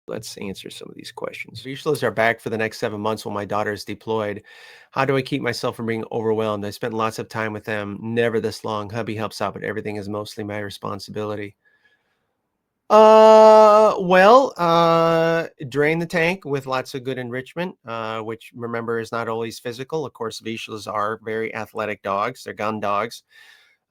Let's answer some of these questions. Vishalas are back for the next 7 months while my daughter is deployed. How do I keep myself from being overwhelmed? I spent lots of time with them, never this long. Hubby helps out, but everything is mostly my responsibility. Drain the tank with lots of good enrichment, which remember is not always physical. Of course, Vishalas are very athletic dogs. They're gun dogs.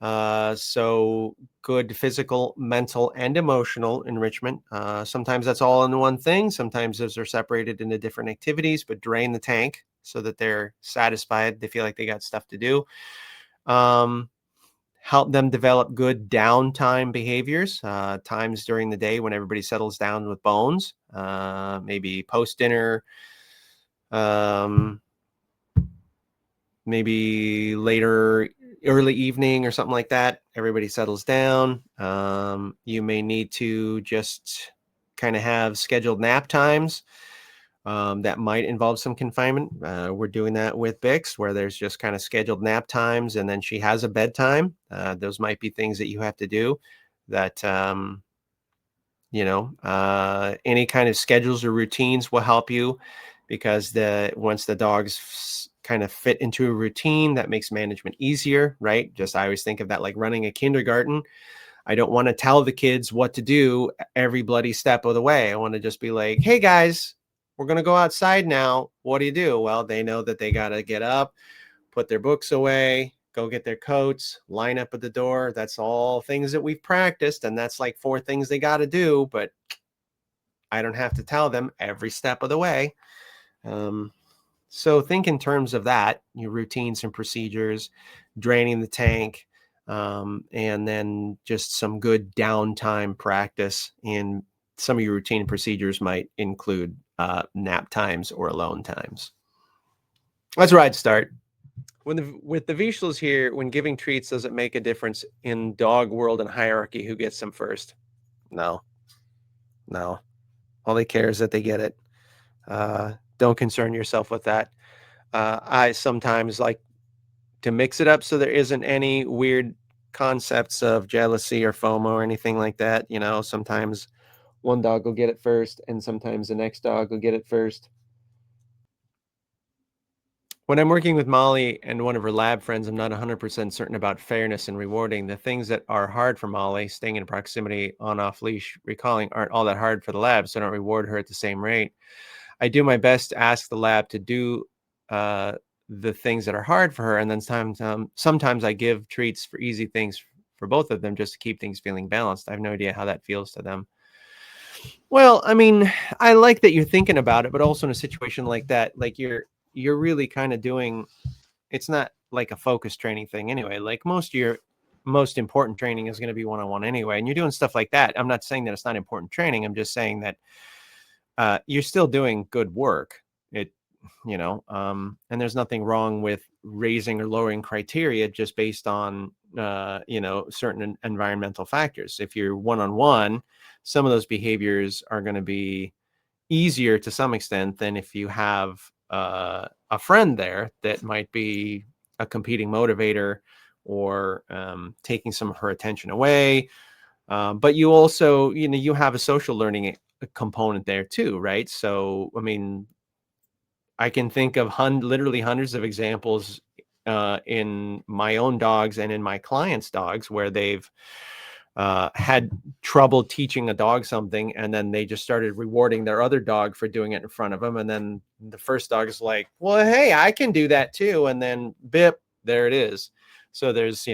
So good physical, mental, and emotional enrichment. Sometimes that's all in one thing. Sometimes those are separated into different activities, but drain the tank so that they're satisfied. They feel like they got stuff to do. Help them develop good downtime behaviors, times during the day when everybody settles down with bones, maybe post dinner, maybe later, early evening or something like that. Everybody settles down. You may need to just kind of have scheduled nap times. That might involve some confinement. We're doing that with Bix, where there's just kind of scheduled nap times, and then she has a bedtime. Those might be things that you have to do. That any kind of schedules or routines will help you, because once the dogs kind of fit into a routine, that makes management easier, right? Just I always think of that like running a kindergarten. I don't want to tell the kids what to do every bloody step of the way. I want to just be like, hey guys, we're going to go outside now. What do you do? Well, they know that they got to get up, put their books away, go get their coats, line up at the door. That's all things that we've practiced. And that's like 4 things they got to do, but I don't have to tell them every step of the way. So think in terms of that, your routines and procedures, draining the tank, and then just some good downtime practice. And some of your routine procedures might include nap times or alone times. That's where I'd start. With the Vishalas here, when giving treats, does it make a difference in dog world and hierarchy who gets them first? No. All they care is that they get it. Don't concern yourself with that. I sometimes like to mix it up so there isn't any weird concepts of jealousy or FOMO or anything like that. Sometimes one dog will get it first, and sometimes the next dog will get it first. When I'm working with Molly and one of her lab friends, I'm not 100% certain about fairness and rewarding. The things that are hard for Molly, staying in proximity, on off leash, recalling, aren't all that hard for the lab, so I don't reward her at the same rate. I do my best to ask the lab to do the things that are hard for her, and then sometimes I give treats for easy things for both of them just to keep things feeling balanced. I have no idea how that feels to them. Well, I mean, I like that you're thinking about it, but also in a situation like that, like you're really kind of doing, it's not like a focus training thing anyway. Like most of your most important training is going to be one-on-one anyway, and you're doing stuff like that. I'm not saying that it's not important training. I'm just saying that you're still doing good work. And there's nothing wrong with raising or lowering criteria just based on certain environmental factors. If you're one-on-one, some of those behaviors are going to be easier to some extent than if you have a friend there that might be a competing motivator, or taking some of her attention away. But you also, you have a social learning component there too, right? So, I mean, I can think of literally hundreds of examples in my own dogs and in my clients' dogs where they've had trouble teaching a dog something, and then they just started rewarding their other dog for doing it in front of them. And then the first dog is like, well, hey, I can do that too. And then bip, there it is. So there's,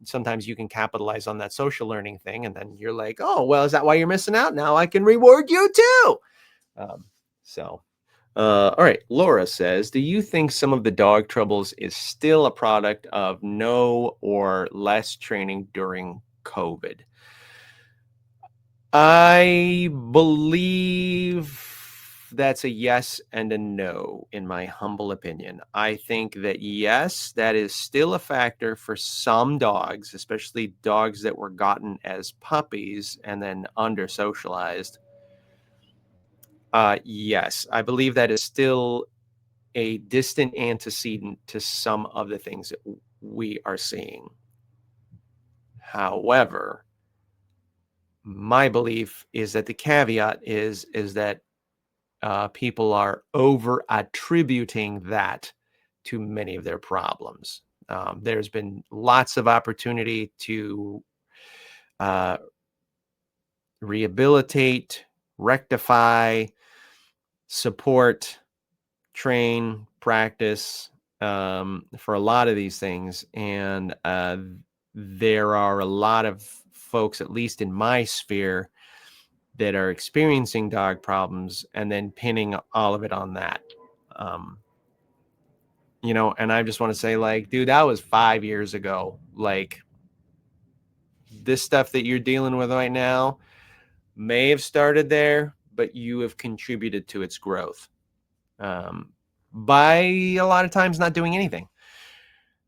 sometimes you can capitalize on that social learning thing. And then you're like, oh, well, is that why you're missing out? Now I can reward you too. All right. Laura says, do you think some of the dog troubles is still a product of no or less training during COVID? I believe that's a yes and a no, in my humble opinion. I think that yes, that is still a factor for some dogs, especially dogs that were gotten as puppies and then under socialized. Yes, I believe that is still a distant antecedent to some of the things that we are seeing. However, my belief is that the caveat is that people are over attributing that to many of their problems. There's been lots of opportunity to uh, rehabilitate, rectify, support, train, practice for a lot of these things. And there are a lot of folks, at least in my sphere, that are experiencing dog problems and then pinning all of it on that. Um, and I just want to say, like, dude, that was 5 years ago. Like, this stuff that you're dealing with right now may have started there, but you have contributed to its growth by a lot of times not doing anything.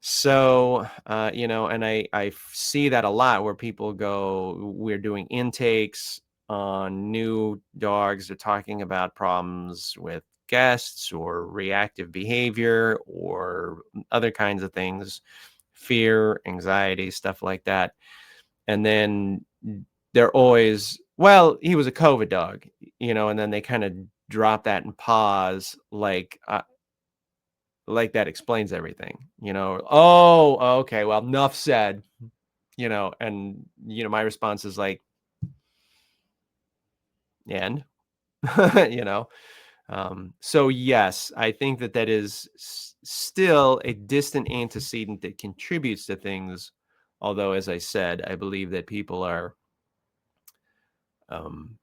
So, and I see that a lot where people go, we're doing intakes on new dogs. They're talking about problems with guests or reactive behavior or other kinds of things, fear, anxiety, stuff like that. And then they're always, well, he was a COVID dog, and then they kind of drop that and pause, like that explains everything, Oh, okay, well, enough said, and my response is like, and you know so yes, I think that is still a distant antecedent that contributes to things, although, as I said, I believe that people are um,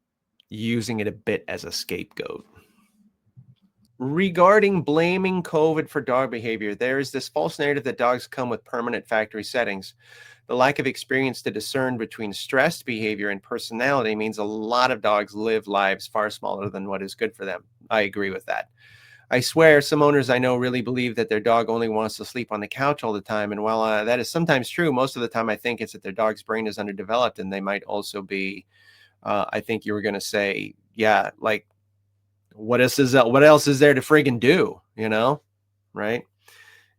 using it a bit as a scapegoat. Regarding blaming COVID for dog behavior, there is this false narrative that dogs come with permanent factory settings. The lack of experience to discern between stressed behavior and personality means a lot of dogs live lives far smaller than what is good for them. I agree with that. I swear some owners I know really believe that their dog only wants to sleep on the couch all the time. And while that is sometimes true, most of the time I think it's that their dog's brain is underdeveloped, and they might also be, I think you were going to say, yeah, like, what else is there to friggin' do, right?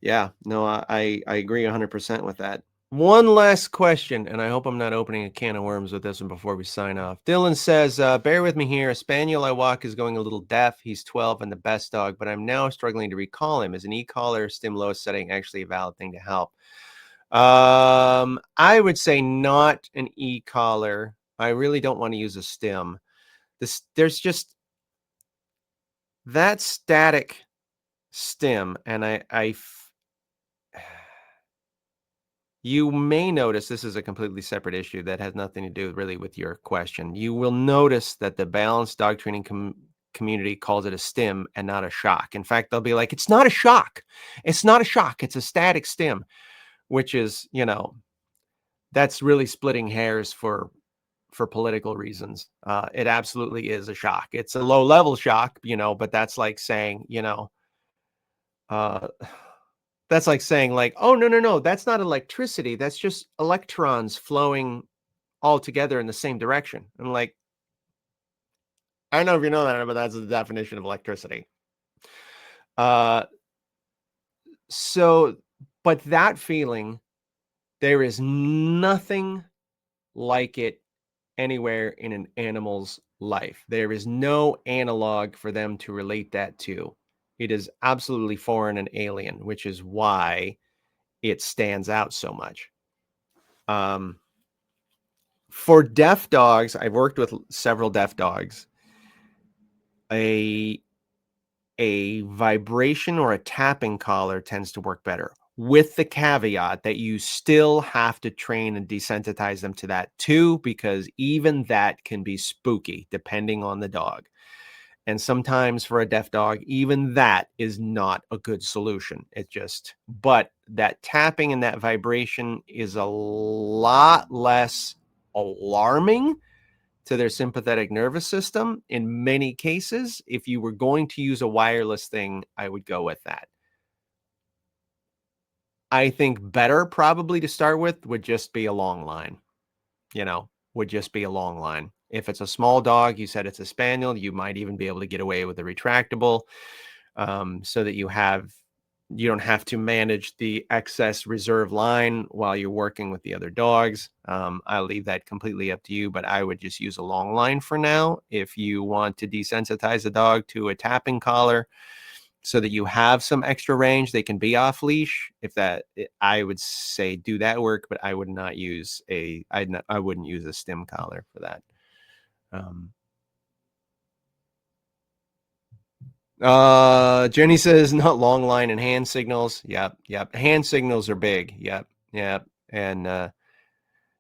Yeah, no, I agree 100% with that. One last question, and I hope I'm not opening a can of worms with this one before we sign off. Dylan says, bear with me here. A spaniel I walk is going a little deaf. He's 12 and the best dog, but I'm now struggling to recall him. Is an e-collar stim low setting actually a valid thing to help? I would say not an e-collar. I really don't want to use a stim. There's just that static stim, and you may notice, this is a completely separate issue that has nothing to do really with your question. You will notice that the balanced dog training community calls it a stim and not a shock. In fact, they'll be like, it's not a shock. It's not a shock. It's a static stim, which is, that's really splitting hairs for political reasons. It absolutely is a shock. It's a low level shock, but that's like saying, uh, that's like saying, like, oh, no, no, no, that's not electricity. That's just electrons flowing all together in the same direction. I'm like, I don't know if you know that, but that's the definition of electricity. Uh, so, but that feeling, there is nothing like it anywhere in an animal's life. There is no analog for them to relate that to. It is absolutely foreign and alien, which is why it stands out so much. For deaf dogs, I've worked with several deaf dogs. A vibration or a tapping collar tends to work better, with the caveat that you still have to train and desensitize them to that too, because even that can be spooky depending on the dog. And sometimes for a deaf dog, even that is not a good solution. But that tapping and that vibration is a lot less alarming to their sympathetic nervous system. In many cases, if you were going to use a wireless thing, I would go with that. I think better probably to start with would just be a long line, would just be a long line. If it's a small dog, you said it's a spaniel, you might even be able to get away with a retractable, so that you have You don't have to manage the excess reserve line while you're working with the other dogs. I'll leave that completely up to you, but I would just use a long line for now. If you want to desensitize a dog to a tapping collar so that you have some extra range, they can be off leash. I would say do that work, but I would not use I wouldn't use a stim collar for that. Um, Jenny says not long line and hand signals. Yep, yep. Hand signals are big. Yep, yep. And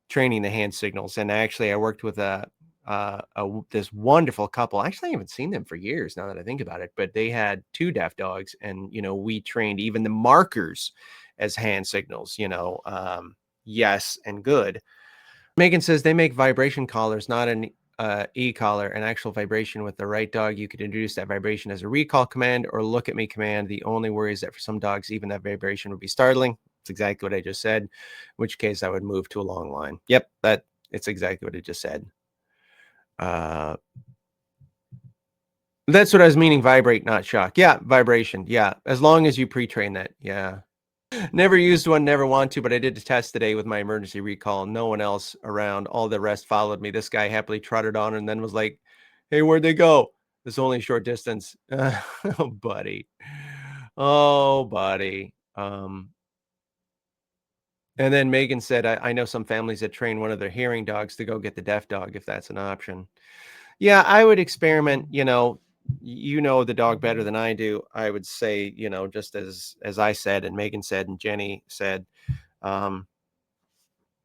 training the hand signals. And actually, I worked with this wonderful couple. Actually, I haven't seen them for years now that I think about it. But they had two deaf dogs, and we trained even the markers as hand signals. Yes and good. Megan says they make vibration collars, not an e-collar, an actual vibration with the right dog. You could introduce that vibration as a recall command or look at me command. The only worry is that for some dogs, even that vibration would be startling. It's exactly what I just said, in which case I would move to a long line. Yep, it's exactly what I just said. Uh, that's what I was meaning, vibrate, not shock. Yeah, vibration. Yeah, as long as you pre-train that. Yeah. Never used one, never want to, but I did a test today with my emergency recall. No one else around. All the rest followed me. This guy happily trotted on and then was like, "Hey, where'd they go?" It's only a short distance. Oh, buddy. Oh, buddy. And then Megan said, I know some families that train one of their hearing dogs to go get the deaf dog if that's an option. Yeah, I would experiment, the dog better than I do. I would say, just as I said and Megan said and Jenny said, um,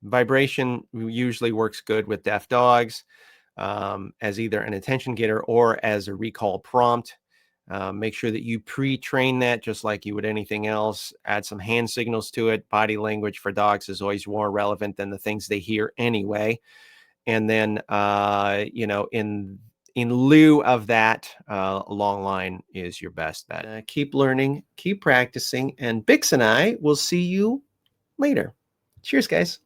vibration usually works good with deaf dogs, as either an attention getter or as a recall prompt. Make sure that you pre-train that just like you would anything else. Add some hand signals to it. Body language for dogs is always more relevant than the things they hear anyway. And then, in lieu of that, a long line is your best bet. Keep learning, keep practicing, and Bix and I will see you later. Cheers, guys.